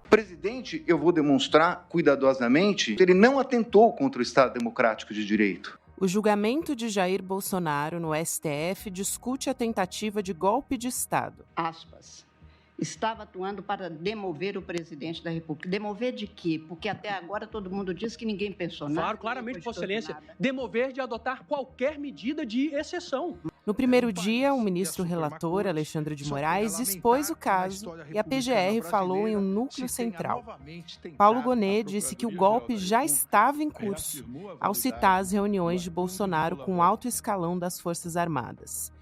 O presidente, eu vou demonstrar cuidadosamente, ele não atentou contra o Estado Democrático de Direito. O julgamento de Jair Bolsonaro no STF discute a tentativa de golpe de Estado. Aspas. Estava atuando para demover o presidente da República. Demover de quê? Porque até agora todo mundo diz que ninguém pensou nada. Claro, claramente, Vossa Excelência. Demover de adotar qualquer medida de exceção. No primeiro dia, o ministro relator, Alexandre de Moraes, expôs o caso e a PGR falou em um núcleo central. Paulo Gonet disse que o golpe já estava em curso, ao citar as reuniões de Bolsonaro com o alto escalão das Forças Armadas.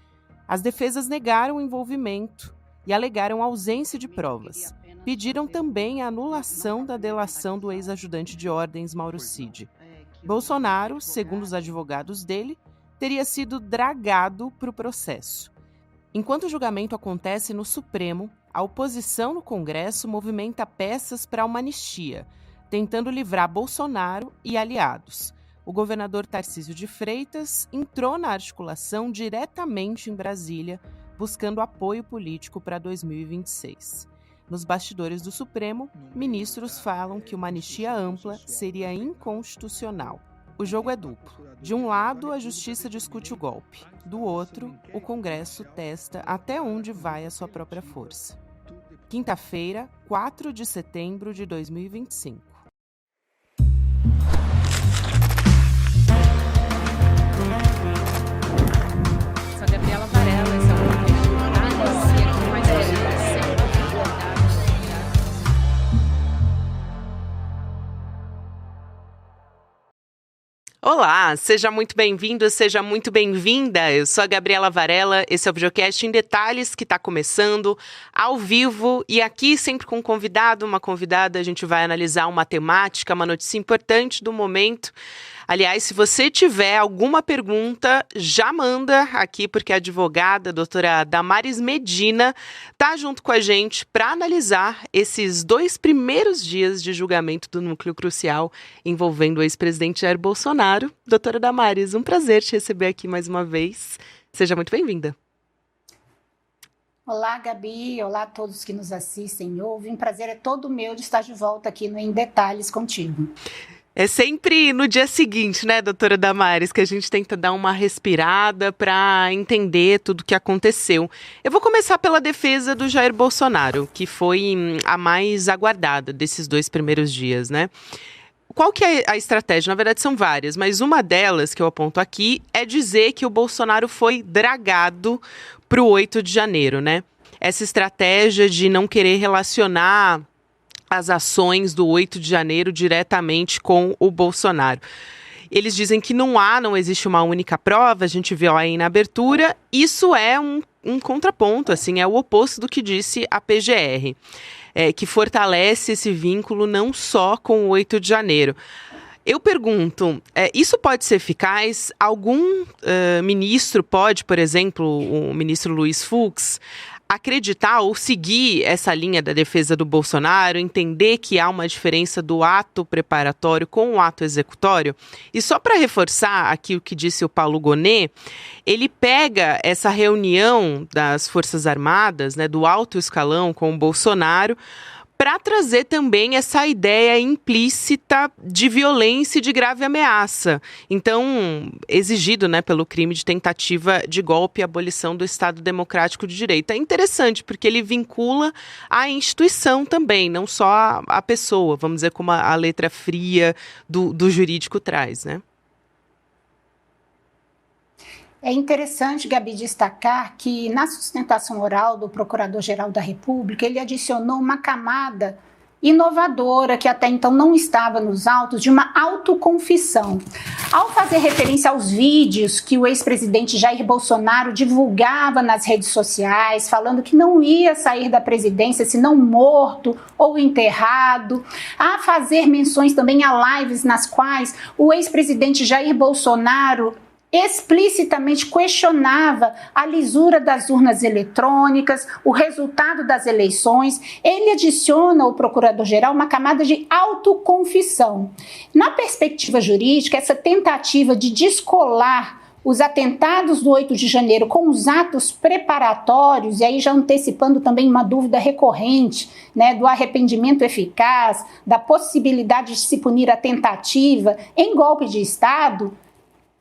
As defesas negaram o envolvimento e alegaram ausência de provas. Pediram também a anulação da delação do ex-ajudante de ordens Mauro Cid. Bolsonaro, segundo os advogados dele, teria sido dragado para o processo. Enquanto o julgamento acontece no Supremo, a oposição no Congresso movimenta peças para uma anistia, tentando livrar Bolsonaro e aliados. O governador Tarcísio de Freitas entrou na articulação diretamente em Brasília, buscando apoio político para 2026. Nos bastidores do Supremo, ministros falam que uma anistia ampla seria inconstitucional. O jogo é duplo. De um lado, a Justiça discute o golpe. Do outro, o Congresso testa até onde vai a sua própria força. Quinta-feira, 4 de setembro de 2025. Sou Gabriela Varela, esse é o Olá, seja muito bem-vindo, seja muito bem-vinda. Eu sou a Gabriela Varela, esse é o Videocast em Detalhes que está começando ao vivo e aqui sempre com um convidado, uma convidada, a gente vai analisar uma temática, uma notícia importante do momento. Aliás, se você tiver alguma pergunta, já manda aqui, porque a advogada, a doutora Damares Medina, está junto com a gente para analisar esses 2 primeiros dias de julgamento do núcleo crucial envolvendo o ex-presidente Jair Bolsonaro. Doutora Damares, um prazer te receber aqui mais uma vez. Seja muito bem-vinda. Olá, Gabi. Olá a todos que nos assistem e ouvem. Um prazer é todo meu de estar de volta aqui no Em Detalhes contigo. É sempre no dia seguinte, né, doutora Damares, que a gente tenta dar uma respirada para entender tudo o que aconteceu. Eu vou começar pela defesa do Jair Bolsonaro, que foi a mais aguardada desses 2 primeiros dias, né? Qual que é a estratégia? Na verdade, são várias, mas uma delas que eu aponto aqui é dizer que o Bolsonaro foi dragado para o 8 de janeiro, né? Essa estratégia de não querer relacionar as ações do 8 de janeiro diretamente com o Bolsonaro. Eles dizem que não existe uma única prova, a gente viu aí na abertura, isso é um contraponto, assim, é o oposto do que disse a PGR, que fortalece esse vínculo não só com o 8 de janeiro. Eu pergunto, isso pode ser eficaz? Algum ministro pode, por exemplo, o ministro Luiz Fux, acreditar ou seguir essa linha da defesa do Bolsonaro, entender que há uma diferença do ato preparatório com o ato executório? E só para reforçar aqui o que disse o Paulo Gonet, ele pega essa reunião das Forças Armadas, né, do alto escalão com o Bolsonaro, para trazer também essa ideia implícita de violência e de grave ameaça. Então, exigido, né, pelo crime de tentativa de golpe e abolição do Estado Democrático de Direito. É interessante, porque ele vincula a instituição também, não só a pessoa, vamos dizer, como a letra fria do jurídico traz, né? É interessante, Gabi, destacar que na sustentação oral do Procurador-Geral da República, ele adicionou uma camada inovadora que até então não estava nos autos, de uma autoconfissão. Ao fazer referência aos vídeos que o ex-presidente Jair Bolsonaro divulgava nas redes sociais, falando que não ia sair da presidência senão morto ou enterrado, a fazer menções também a lives nas quais o ex-presidente Jair Bolsonaro explicitamente questionava a lisura das urnas eletrônicas, o resultado das eleições. Ele adiciona ao procurador-geral uma camada de autoconfissão. Na perspectiva jurídica, essa tentativa de descolar os atentados do 8 de janeiro com os atos preparatórios, e aí já antecipando também uma dúvida recorrente, né, do arrependimento eficaz, da possibilidade de se punir a tentativa em golpe de Estado,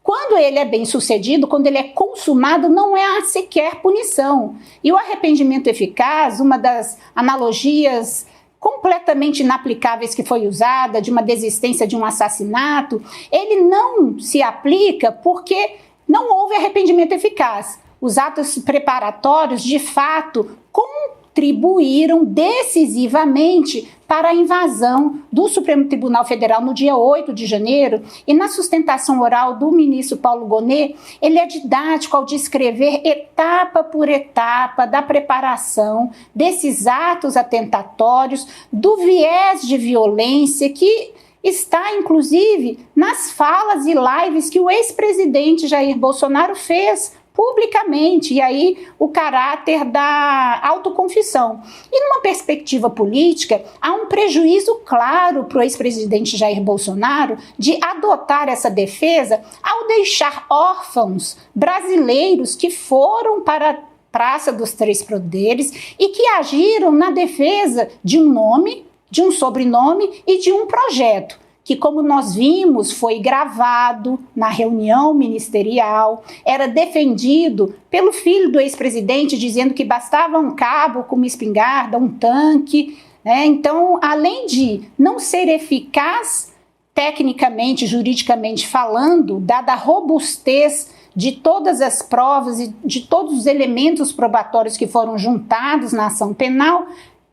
quando ele é bem sucedido, quando ele é consumado, não há sequer punição. E o arrependimento eficaz, uma das analogias completamente inaplicáveis que foi usada, de uma desistência de um assassinato, ele não se aplica porque não houve arrependimento eficaz. Os atos preparatórios, de fato, contribuíram decisivamente para a invasão do Supremo Tribunal Federal no dia 8 de janeiro, e na sustentação oral do ministro Paulo Gonet, ele é didático ao descrever etapa por etapa da preparação desses atos atentatórios, do viés de violência que está, inclusive, nas falas e lives que o ex-presidente Jair Bolsonaro fez publicamente, e aí o caráter da autoconfissão. E numa perspectiva política, há um prejuízo claro para o ex-presidente Jair Bolsonaro de adotar essa defesa ao deixar órfãos brasileiros que foram para a Praça dos Três Poderes e que agiram na defesa de um nome, de um sobrenome e de um projeto, que, como nós vimos, foi gravado na reunião ministerial, era defendido pelo filho do ex-presidente, dizendo que bastava um cabo com uma espingarda, um tanque, né? Então, além de não ser eficaz tecnicamente, juridicamente falando, dada a robustez de todas as provas e de todos os elementos probatórios que foram juntados na ação penal,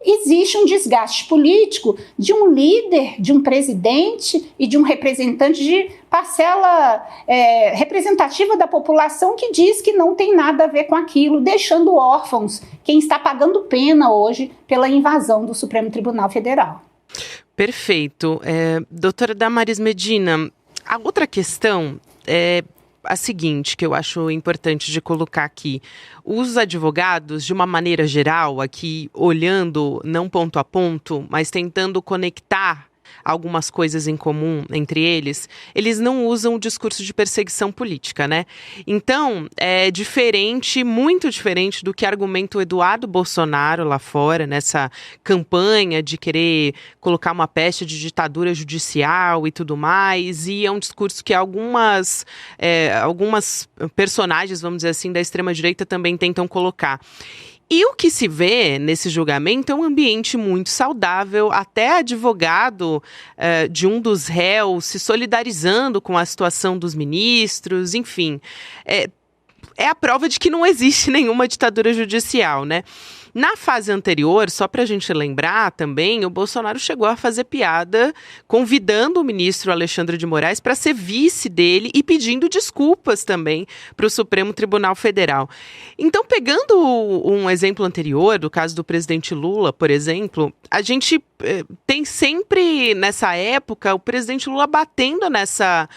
existe um desgaste político de um líder, de um presidente e de um representante de parcela representativa da população que diz que não tem nada a ver com aquilo, deixando órfãos quem está pagando pena hoje pela invasão do Supremo Tribunal Federal. Perfeito. Doutora Damaris Medina, a outra questão é a seguinte, que eu acho importante de colocar aqui. Os advogados, de uma maneira geral, aqui olhando não ponto a ponto, mas tentando conectar algumas coisas em comum entre eles, eles não usam o discurso de perseguição política, né? Então, é diferente, muito diferente do que argumenta o Eduardo Bolsonaro lá fora, nessa campanha de querer colocar uma peste de ditadura judicial e tudo mais, e é um discurso que algumas personagens, vamos dizer assim, da extrema-direita também tentam colocar. E o que se vê nesse julgamento é um ambiente muito saudável, até advogado de um dos réus se solidarizando com a situação dos ministros, enfim. É a prova de que não existe nenhuma ditadura judicial, né? Na fase anterior, só para a gente lembrar também, o Bolsonaro chegou a fazer piada convidando o ministro Alexandre de Moraes para ser vice dele e pedindo desculpas também para o Supremo Tribunal Federal. Então, pegando um exemplo anterior, do caso do presidente Lula, por exemplo, a gente tem sempre, nessa época, o presidente Lula batendo nessa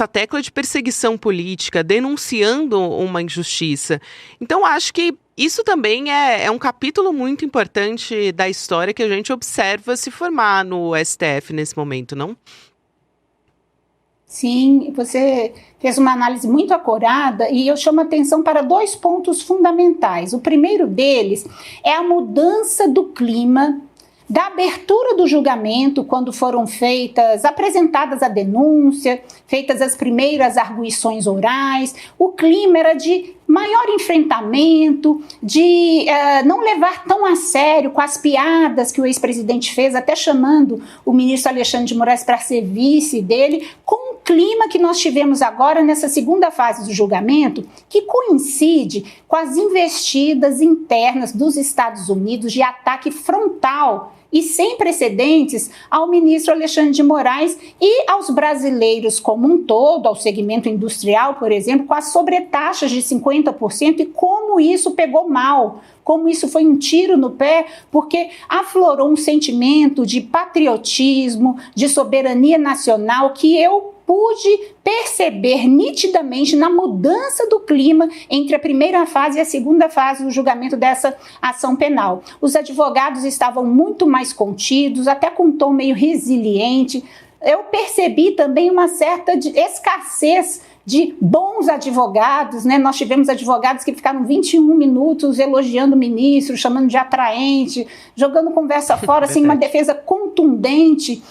tecla de perseguição política, denunciando uma injustiça. Então, acho que isso também é um capítulo muito importante da história que a gente observa se formar no STF nesse momento, não? Sim, você fez uma análise muito acurada e eu chamo a atenção para 2 pontos fundamentais. O primeiro deles é a mudança do clima da abertura do julgamento, quando foram apresentadas a denúncia, feitas as primeiras arguições orais. O clima era de maior enfrentamento, de não levar tão a sério com as piadas que o ex-presidente fez, até chamando o ministro Alexandre de Moraes para ser vice dele, com o clima que nós tivemos agora nessa segunda fase do julgamento, que coincide com as investidas internas dos Estados Unidos de ataque frontal e sem precedentes ao ministro Alexandre de Moraes e aos brasileiros como um todo, ao segmento industrial, por exemplo, com as sobretaxas de 50% e como isso pegou mal, como isso foi um tiro no pé, porque aflorou um sentimento de patriotismo, de soberania nacional que eu pude perceber nitidamente na mudança do clima entre a primeira fase e a segunda fase do julgamento dessa ação penal. Os advogados estavam muito mais contidos, até com um tom meio resiliente. Eu percebi também uma certa escassez de bons advogados, né? Nós tivemos advogados que ficaram 21 minutos elogiando o ministro, chamando de atraente, jogando conversa fora, assim, uma defesa contundente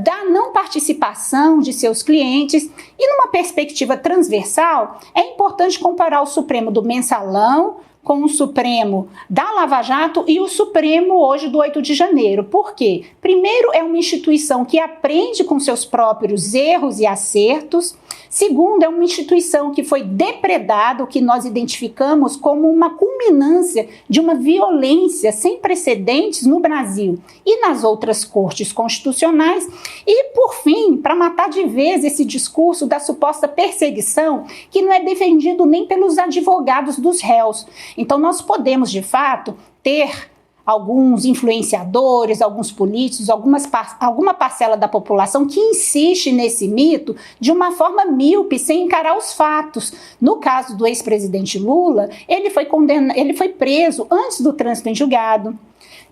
da não participação de seus clientes. E numa perspectiva transversal, é importante comparar o Supremo do Mensalão com o Supremo da Lava Jato e o Supremo hoje do 8 de janeiro. Por quê? Primeiro, é uma instituição que aprende com seus próprios erros e acertos. Segundo, é uma instituição que foi depredada, o que nós identificamos como uma culminância de uma violência sem precedentes no Brasil e nas outras cortes constitucionais. E, por fim, para matar de vez esse discurso da suposta perseguição, que não é defendido nem pelos advogados dos réus. Então, nós podemos, de fato, ter alguns influenciadores, alguns políticos, alguma parcela da população que insiste nesse mito de uma forma míope, sem encarar os fatos. No caso do ex-presidente Lula, ele foi preso antes do trânsito em julgado.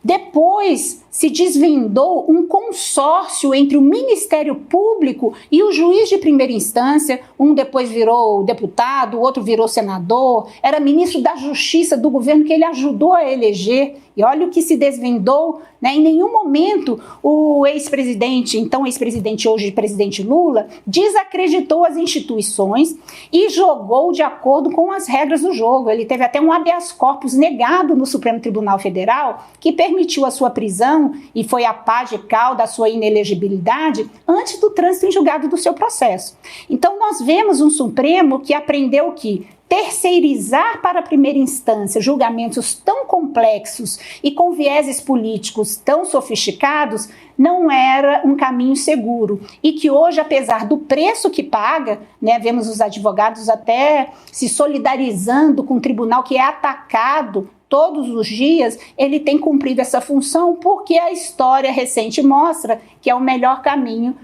Depois se desvendou um consórcio entre o Ministério Público e o juiz de primeira instância. Um depois virou deputado, o outro virou senador, era ministro da Justiça do governo que ele ajudou a eleger. E olha o que se desvendou, né? Em nenhum momento o ex-presidente, então ex-presidente hoje presidente Lula, desacreditou as instituições e jogou de acordo com as regras do jogo. Ele teve até um habeas corpus negado no Supremo Tribunal Federal, que permitiu a sua prisão e foi a pá de cal da sua inelegibilidade antes do trânsito em julgado do seu processo. Então nós vemos um Supremo que aprendeu que terceirizar para a primeira instância julgamentos tão complexos e com vieses políticos tão sofisticados não era um caminho seguro. E que hoje, apesar do preço que paga, né, vemos os advogados até se solidarizando com o tribunal que é atacado todos os dias, ele tem cumprido essa função porque a história recente mostra que é o melhor caminho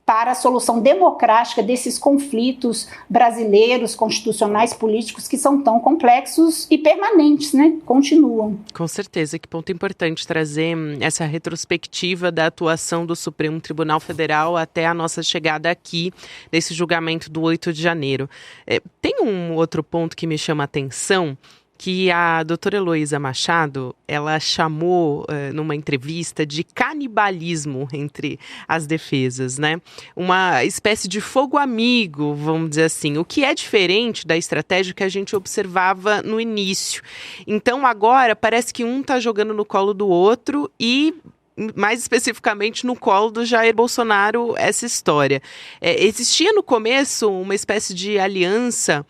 para a solução democrática desses conflitos brasileiros, constitucionais, políticos, que são tão complexos e permanentes, né? Continuam. Com certeza, que ponto importante trazer essa retrospectiva da atuação do Supremo Tribunal Federal até a nossa chegada aqui, nesse julgamento do 8 de janeiro. Tem um outro ponto que me chama a atenção, que a doutora Heloísa Machado, ela chamou numa entrevista de canibalismo entre as defesas, né? Uma espécie de fogo amigo, vamos dizer assim, o que é diferente da estratégia que a gente observava no início. Então agora parece que um está jogando no colo do outro e mais especificamente no colo do Jair Bolsonaro essa história. Existia no começo uma espécie de aliança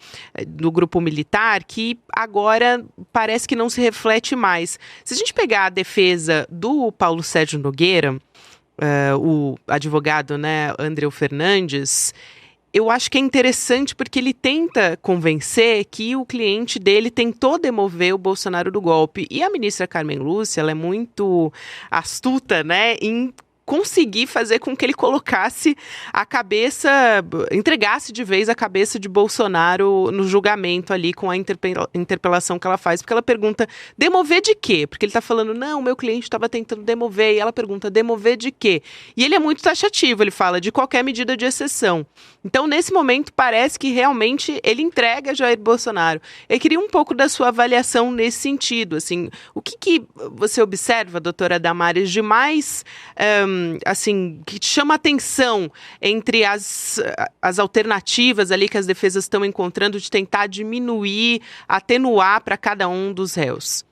do grupo militar que agora parece que não se reflete mais. Se a gente pegar a defesa do Paulo Sérgio Nogueira, o advogado, né, Andreu Fernandes, eu acho que é interessante porque ele tenta convencer que o cliente dele tentou demover o Bolsonaro do golpe. E a ministra Carmen Lúcia, ela é muito astuta, né, em conseguir fazer com que ele colocasse a cabeça, entregasse de vez a cabeça de Bolsonaro no julgamento ali com a interpelação que ela faz, porque ela pergunta, demover de quê? Porque ele está falando, não, meu cliente estava tentando demover, e ela pergunta, demover de quê? E ele é muito taxativo, ele fala de qualquer medida de exceção. Então, nesse momento, parece que realmente ele entrega Jair Bolsonaro. Eu queria um pouco da sua avaliação nesse sentido, assim, o que você observa, doutora Damares, de mais assim, que te chama a atenção entre as alternativas ali que as defesas estão encontrando de tentar diminuir, atenuar para cada um dos réus?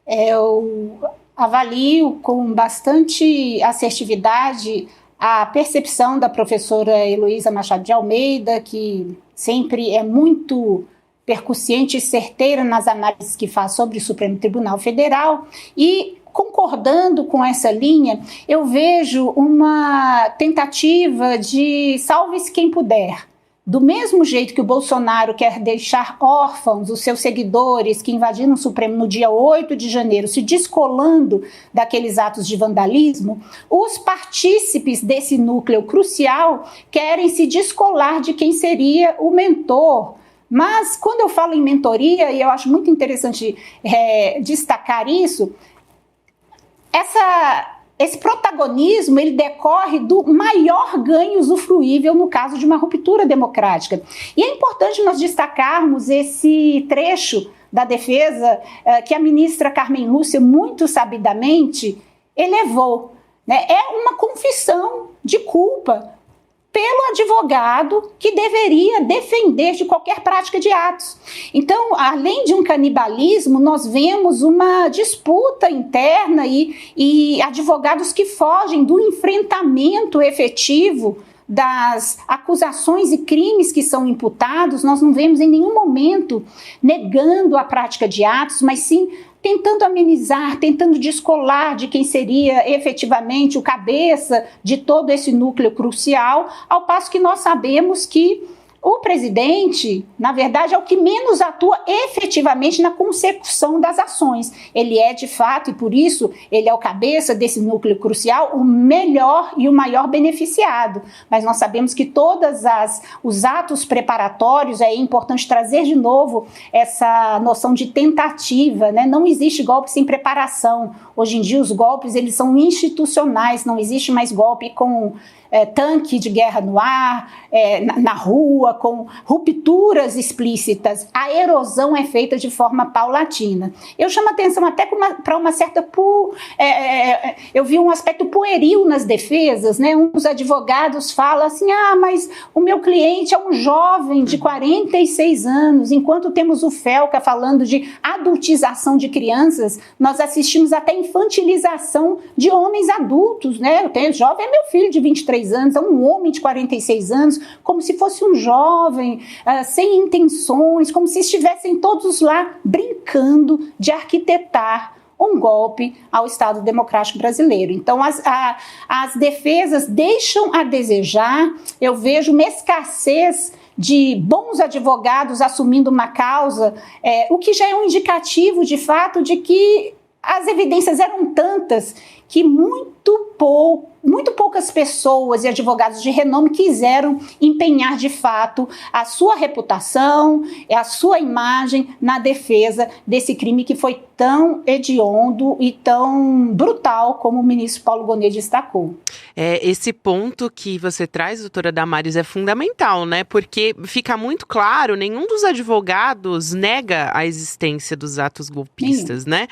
Eu avalio com bastante assertividade a percepção da professora Heloísa Machado de Almeida, que sempre é muito percussiente e certeira nas análises que faz sobre o Supremo Tribunal Federal, e concordando com essa linha, eu vejo uma tentativa de salve-se quem puder. Do mesmo jeito que o Bolsonaro quer deixar órfãos os seus seguidores que invadiram o Supremo no dia 8 de janeiro, se descolando daqueles atos de vandalismo, os partícipes desse núcleo crucial querem se descolar de quem seria o mentor. Mas quando eu falo em mentoria, e eu acho muito interessante destacar isso, esse protagonismo, ele decorre do maior ganho usufruível no caso de uma ruptura democrática. E é importante nós destacarmos esse trecho da defesa que a ministra Carmen Lúcia, muito sabidamente, elevou, né? É uma confissão de culpa pelo advogado que deveria defender de qualquer prática de atos. Então, além de um canibalismo, nós vemos uma disputa interna e advogados que fogem do enfrentamento efetivo das acusações e crimes que são imputados. Nós não vemos em nenhum momento negando a prática de atos, mas sim tentando amenizar, tentando descolar de quem seria efetivamente o cabeça de todo esse núcleo crucial, ao passo que nós sabemos que o presidente, na verdade, é o que menos atua efetivamente na consecução das ações. Ele é, de fato, e por isso ele é o cabeça desse núcleo crucial, o melhor e o maior beneficiado. Mas nós sabemos que todos os atos preparatórios, é importante trazer de novo essa noção de tentativa, né? Não existe golpe sem preparação. Hoje em dia os golpes eles são institucionais, não existe mais golpe com tanque de guerra no ar, na rua, com rupturas explícitas. A erosão é feita de forma paulatina. Eu chamo a atenção até para uma certa... eu vi um aspecto pueril nas defesas, né? Um dos advogados fala assim, mas o meu cliente é um jovem de 46 anos, enquanto temos o Felca falando de adultização de crianças, nós assistimos até infantilização de homens adultos, né? O jovem é meu filho de 23 anos, é um homem de 46 anos, como se fosse um jovem, sem intenções, como se estivessem todos lá brincando de arquitetar um golpe ao Estado Democrático Brasileiro. Então, as defesas deixam a desejar. Eu vejo uma escassez de bons advogados assumindo uma causa, o que já é um indicativo, de fato, de que as evidências eram tantas que muito poucas pessoas e advogados de renome quiseram empenhar de fato a sua reputação, a sua imagem na defesa desse crime que foi tão hediondo e tão brutal como o ministro Paulo Gonet destacou. Esse ponto que você traz, doutora Damares, é fundamental, né? Porque fica muito claro, nenhum dos advogados nega a existência dos atos golpistas, né?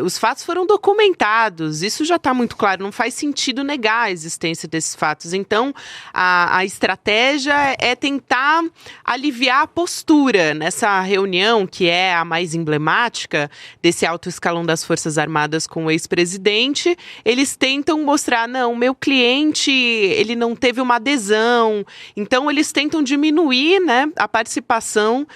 Os fatos foram documentados, isso já está muito claro, não faz sentido negar a existência desses fatos. Então, a estratégia é tentar aliviar a postura nessa reunião, que é a mais emblemática desse alto escalão das Forças Armadas com o ex-presidente. Eles tentam mostrar, não, meu cliente, ele não teve uma adesão. Então, eles tentam diminuir, né, a participação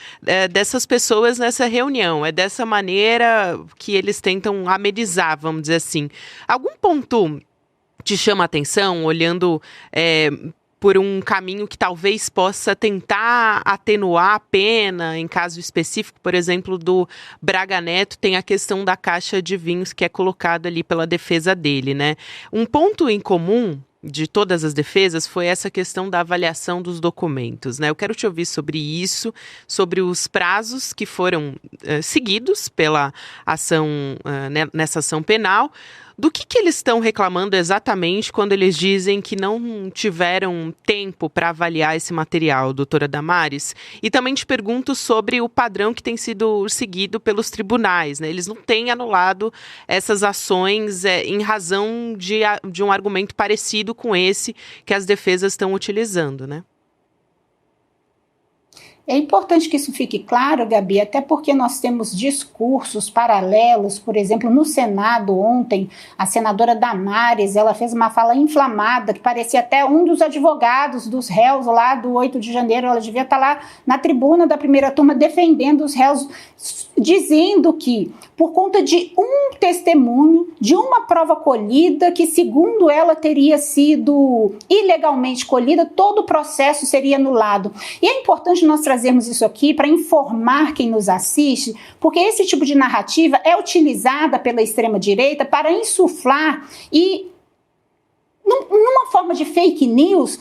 dessas pessoas nessa reunião. É dessa maneira que eles tentam amenizar, vamos dizer assim. Algum ponto te chama a atenção, olhando por um caminho que talvez possa tentar atenuar a pena, em caso específico, por exemplo, do Braga Neto, tem a questão da caixa de vinhos que é colocada ali pela defesa dele, né? Um ponto em comum de todas as defesas foi essa questão da avaliação dos documentos, né? Eu quero te ouvir sobre isso, sobre os prazos que foram seguidos pela ação, nessa ação penal. Do que eles estão reclamando exatamente quando eles dizem que não tiveram tempo para avaliar esse material, doutora Damares? E também te pergunto sobre o padrão que tem sido seguido pelos tribunais, né? Eles não têm anulado essas ações em razão de um argumento parecido com esse que as defesas estão utilizando, né? É importante que isso fique claro, Gabi, até porque nós temos discursos paralelos. Por exemplo, no Senado ontem, a senadora Damares, ela fez uma fala inflamada, que parecia até um dos advogados dos réus lá do 8 de janeiro, ela devia estar lá na tribuna da primeira turma defendendo os réus, dizendo que, por conta de um testemunho, de uma prova colhida, que segundo ela teria sido ilegalmente colhida, todo o processo seria anulado. E é importante nós trazermos isso aqui para informar quem nos assiste, porque esse tipo de narrativa é utilizada pela extrema-direita para insuflar e, numa forma de fake news,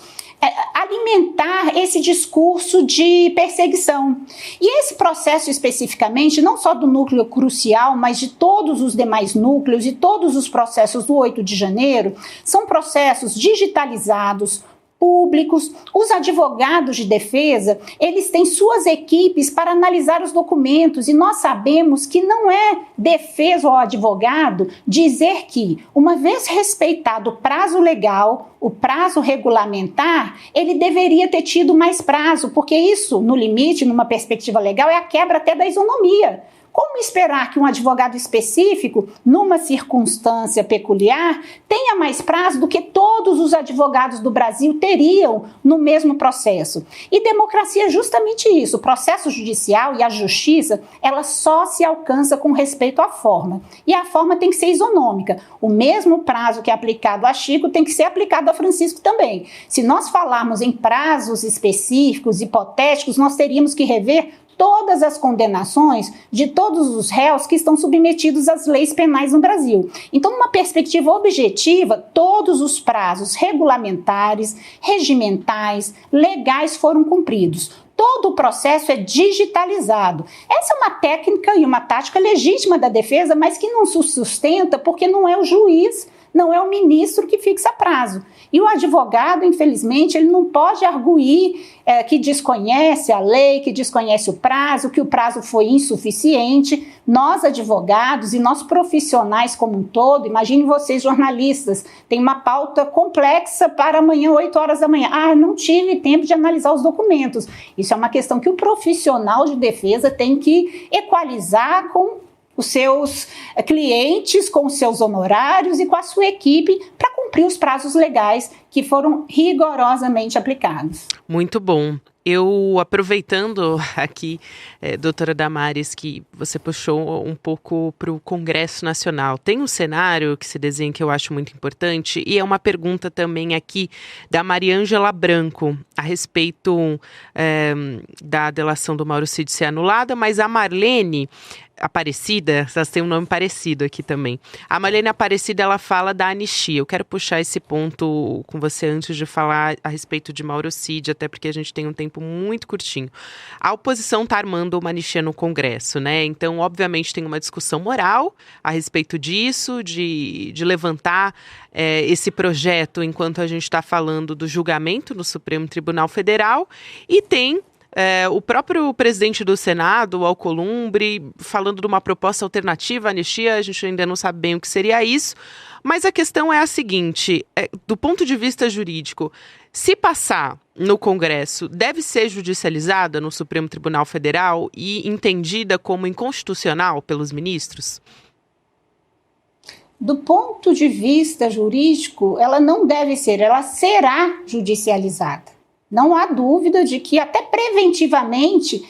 alimentar esse discurso de perseguição. E esse processo especificamente, não só do núcleo crucial, mas de todos os demais núcleos e todos os processos do 8 de janeiro, são processos digitalizados, públicos. Os advogados de defesa, eles têm suas equipes para analisar os documentos, e nós sabemos que não é defesa ao advogado dizer que, uma vez respeitado o prazo legal, o prazo regulamentar, ele deveria ter tido mais prazo, porque isso, no limite, numa perspectiva legal, é a quebra até da isonomia. Como esperar que um advogado específico, numa circunstância peculiar, tenha mais prazo do que todos os advogados do Brasil teriam no mesmo processo? E democracia é justamente isso. O processo judicial e a justiça, ela só se alcança com respeito à forma. E a forma tem que ser isonômica. O mesmo prazo que é aplicado a Chico tem que ser aplicado a Francisco também. Se nós falarmos em prazos específicos, hipotéticos, nós teríamos que rever todas as condenações de todos os réus que estão submetidos às leis penais no Brasil. Então, numa perspectiva objetiva, todos os prazos regulamentares, regimentais, legais foram cumpridos. Todo o processo é digitalizado. Essa é uma técnica e uma tática legítima da defesa, mas que não se sustenta porque não é o juiz, não é o ministro que fixa prazo. E o advogado, infelizmente, ele não pode arguir que desconhece a lei, que desconhece o prazo, que o prazo foi insuficiente. Nós, advogados e nós profissionais como um todo, imagine vocês, jornalistas, tem uma pauta complexa para amanhã, 8 horas da manhã. Não tive tempo de analisar os documentos. Isso é uma questão que o profissional de defesa tem que equalizar com os seus clientes, com os seus honorários e com a sua equipe para cumprir os prazos legais que foram rigorosamente aplicados. Muito bom. Eu, aproveitando aqui, doutora Damares, que você puxou um pouco para o Congresso Nacional, tem um cenário que se desenha que eu acho muito importante, e é uma pergunta também aqui da Mariângela Branco, a respeito da delação do Mauro Cid ser anulada, mas a Marlene Aparecida, elas têm um nome parecido aqui também. A Marlene Aparecida, ela fala da anistia. Eu quero puxar esse ponto com você antes de falar a respeito de Mauro Cid, até porque a gente tem um tempo muito curtinho. A oposição está armando uma anistia no Congresso, né? Então, obviamente, tem uma discussão moral a respeito disso, de levantar esse projeto enquanto a gente está falando do julgamento no Supremo Tribunal Federal, e tem o próprio presidente do Senado, o Alcolumbre, falando de uma proposta alternativa à anistia. A gente ainda não sabe bem o que seria isso, mas a questão é a seguinte, do ponto de vista jurídico, se passar no Congresso, deve ser judicializada no Supremo Tribunal Federal e entendida como inconstitucional pelos ministros? Do ponto de vista jurídico, ela não deve ser, ela será judicializada. Não há dúvida de que, até preventivamente,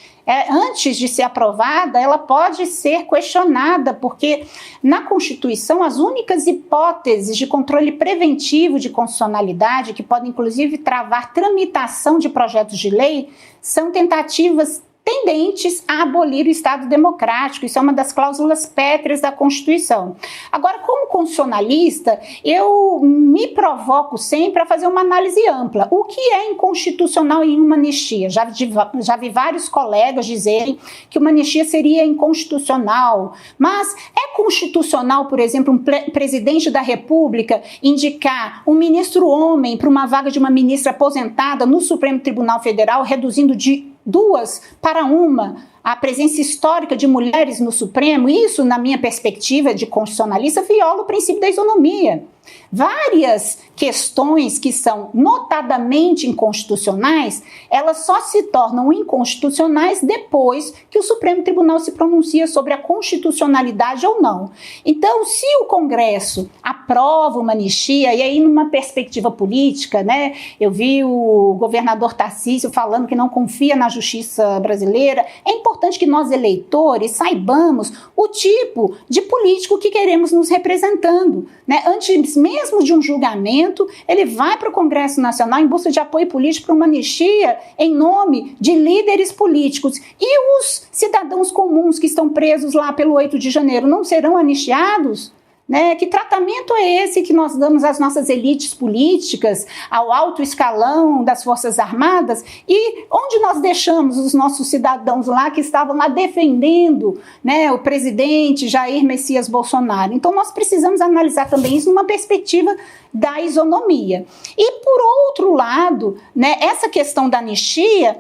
antes de ser aprovada, ela pode ser questionada, porque na Constituição as únicas hipóteses de controle preventivo de constitucionalidade, que podem inclusive travar tramitação de projetos de lei, são tentativas tendentes a abolir o Estado democrático. Isso é uma das cláusulas pétreas da Constituição. Agora, como constitucionalista, eu me provoco sempre a fazer uma análise ampla. O que é inconstitucional em uma anistia? Já vi vários colegas dizerem que uma anistia seria inconstitucional, mas é constitucional, por exemplo, um presidente da República indicar um ministro homem para uma vaga de uma ministra aposentada no Supremo Tribunal Federal, reduzindo de 2 para 1 a presença histórica de mulheres no Supremo? Isso, na minha perspectiva de constitucionalista, viola o princípio da isonomia. Várias questões que são notadamente inconstitucionais, elas só se tornam inconstitucionais depois que o Supremo Tribunal se pronuncia sobre a constitucionalidade ou não. Então, se o Congresso aprova uma anistia, e aí numa perspectiva política, né, eu vi o governador Tarcísio falando que não confia na justiça brasileira, é importante que nós, eleitores, saibamos o tipo de político que queremos nos representando, né? Antes mesmo de um julgamento, ele vai para o Congresso Nacional em busca de apoio político para uma anistia em nome de líderes políticos. E os cidadãos comuns que estão presos lá pelo 8 de janeiro não serão anistiados? Né? Que tratamento é esse que nós damos às nossas elites políticas, ao alto escalão das Forças Armadas, e onde nós deixamos os nossos cidadãos lá que estavam lá defendendo, né, o presidente Jair Messias Bolsonaro? Então nós precisamos analisar também isso numa perspectiva da isonomia. E por outro lado, né, essa questão da anistia,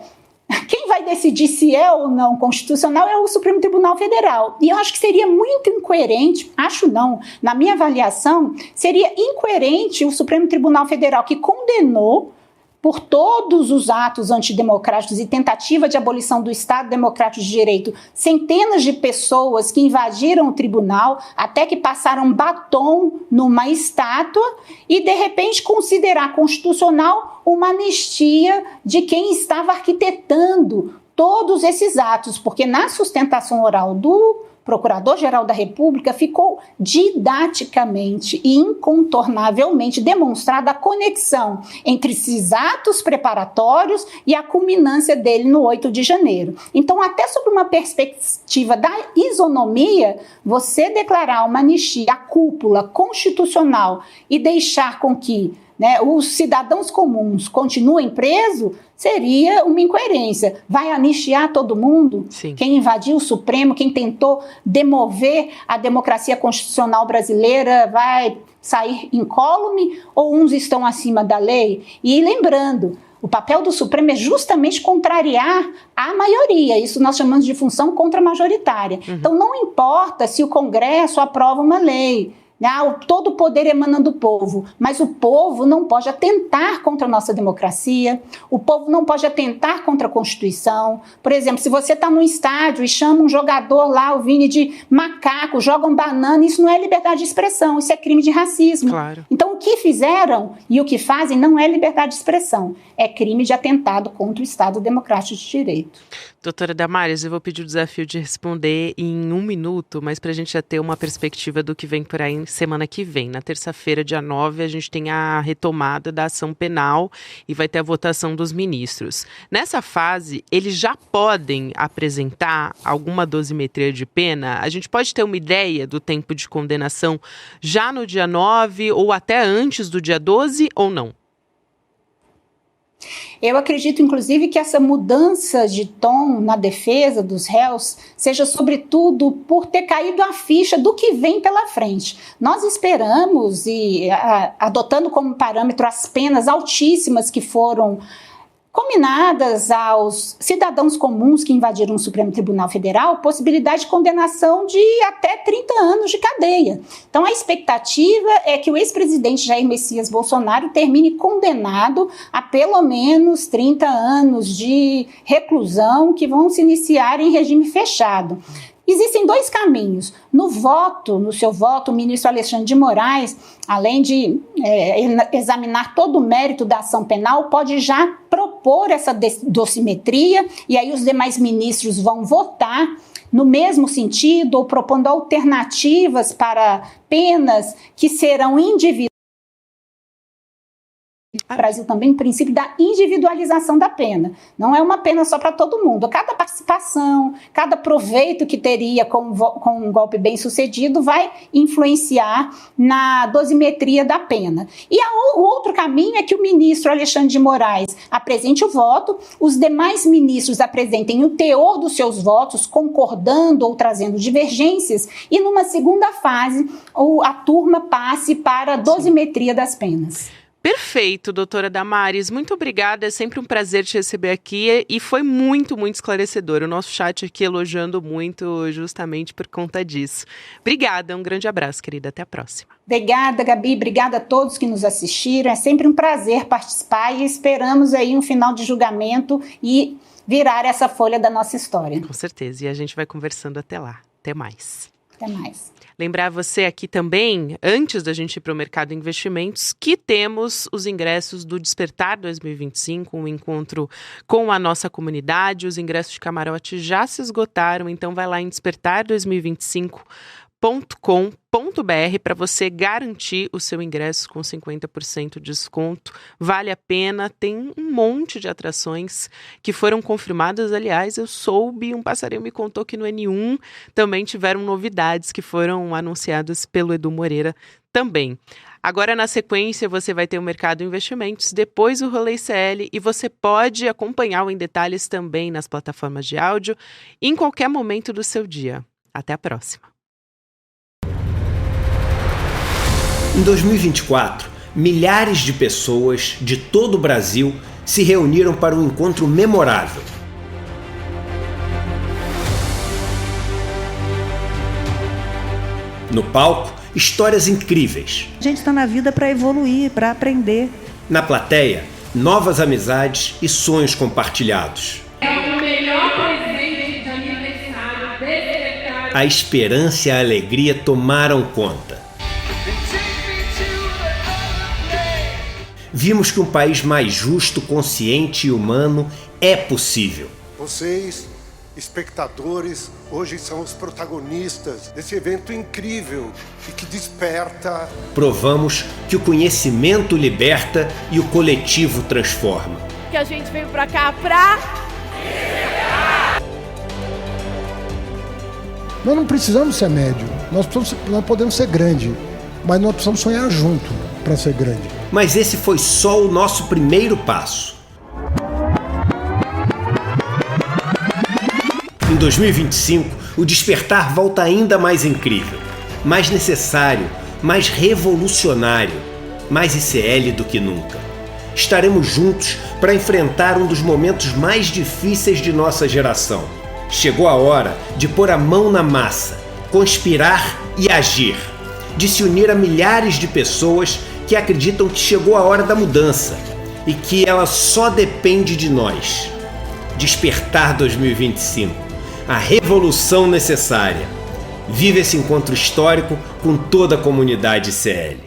quem vai decidir se é ou não constitucional é o Supremo Tribunal Federal. E eu acho que seria muito incoerente, na minha avaliação, seria incoerente o Supremo Tribunal Federal, que condenou por todos os atos antidemocráticos e tentativa de abolição do Estado Democrático de Direito, centenas de pessoas que invadiram o tribunal, até que passaram batom numa estátua, e de repente considerar constitucional uma anistia de quem estava arquitetando todos esses atos, porque na sustentação oral do Procurador-Geral da República ficou didaticamente e incontornavelmente demonstrada a conexão entre esses atos preparatórios e a culminância dele no 8 de janeiro. Então, até sob uma perspectiva da isonomia, você declarar uma anistia à cúpula constitucional e deixar com que, né, os cidadãos comuns continuem presos, seria uma incoerência. Vai anistiar todo mundo? Sim. Quem invadiu o Supremo, quem tentou demover a democracia constitucional brasileira vai sair incólume, ou uns estão acima da lei? E lembrando, o papel do Supremo é justamente contrariar a maioria. Isso nós chamamos de função contramajoritária. Então não importa se o Congresso aprova uma lei, todo o poder emana do povo, mas o povo não pode atentar contra a nossa democracia, o povo não pode atentar contra a Constituição. Por exemplo, se você está num estádio e chama um jogador lá, o Vini, de macaco, jogam banana, isso não é liberdade de expressão, isso é crime de racismo. Claro. Então o que fizeram e o que fazem não é liberdade de expressão, é crime de atentado contra o Estado Democrático de Direito. Doutora Damares, eu vou pedir o desafio de responder em 1 minuto, mas para a gente já ter uma perspectiva do que vem por aí semana que vem. Na terça-feira, dia 9, a gente tem a retomada da ação penal e vai ter a votação dos ministros. Nessa fase, eles já podem apresentar alguma dosimetria de pena? A gente pode ter uma ideia do tempo de condenação já no dia 9 ou até antes do dia 12 ou não? Eu acredito, inclusive, que essa mudança de tom na defesa dos réus seja, sobretudo, por ter caído a ficha do que vem pela frente. Nós esperamos, e adotando como parâmetro as penas altíssimas que foram combinadas aos cidadãos comuns que invadiram o Supremo Tribunal Federal, possibilidade de condenação de até 30 anos de cadeia. Então, a expectativa é que o ex-presidente Jair Messias Bolsonaro termine condenado a pelo menos 30 anos de reclusão, que vão se iniciar em regime fechado. Existem 2 caminhos. No seu voto, o ministro Alexandre de Moraes, além de examinar todo o mérito da ação penal, pode já propor essa dosimetria, e aí os demais ministros vão votar no mesmo sentido, ou propondo alternativas para penas que serão individuais. O Brasil também, o princípio da individualização da pena. Não é uma pena só para todo mundo. Cada participação, cada proveito que teria com um golpe bem sucedido vai influenciar na dosimetria da pena. E o outro caminho é que o ministro Alexandre de Moraes apresente o voto, os demais ministros apresentem o teor dos seus votos, concordando ou trazendo divergências, e numa segunda fase a turma passe para a dosimetria das penas. Perfeito, doutora Damares, muito obrigada, é sempre um prazer te receber aqui e foi muito, muito esclarecedor. O nosso chat aqui elogiando muito justamente por conta disso. Obrigada, um grande abraço, querida, até a próxima. Obrigada, Gabi, obrigada a todos que nos assistiram, é sempre um prazer participar e esperamos aí um final de julgamento e virar essa folha da nossa história. Com certeza, e a gente vai conversando até lá. Até mais. Até mais. Lembrar você aqui também, antes da gente ir para o Mercado Investimentos, que temos os ingressos do Despertar 2025, um encontro com a nossa comunidade. Os ingressos de camarote já se esgotaram, então vai lá em despertar2025.com.br para você garantir o seu ingresso com 50% de desconto. Vale a pena, tem um monte de atrações que foram confirmadas. Aliás, eu soube, um passarinho me contou que no N1 também tiveram novidades que foram anunciadas pelo Edu Moreira também. Agora, na sequência, você vai ter o Mercado Investimentos, depois o Rolê CL, e você pode acompanhar o Em Detalhes também nas plataformas de áudio em qualquer momento do seu dia. Até a próxima. Em 2024, milhares de pessoas de todo o Brasil se reuniram para um encontro memorável. No palco, histórias incríveis. A gente está na vida para evoluir, para aprender. Na plateia, novas amizades e sonhos compartilhados. É o melhor presente de aniversário desse cara. A esperança e a alegria tomaram conta. Vimos que um país mais justo, consciente e humano é possível. Vocês, espectadores, hoje são os protagonistas desse evento incrível e que desperta. Provamos que o conhecimento liberta e o coletivo transforma. Que a gente veio pra cá pra... Nós não precisamos ser médio, nós podemos ser grande, mas nós precisamos sonhar junto para ser grande. Mas esse foi só o nosso primeiro passo. Em 2025, o despertar volta ainda mais incrível, mais necessário, mais revolucionário, mais ICL do que nunca. Estaremos juntos para enfrentar um dos momentos mais difíceis de nossa geração. Chegou a hora de pôr a mão na massa, conspirar e agir, de se unir a milhares de pessoas que acreditam que chegou a hora da mudança e que ela só depende de nós. Despertar 2025, a revolução necessária. Vive esse encontro histórico com toda a comunidade ICL.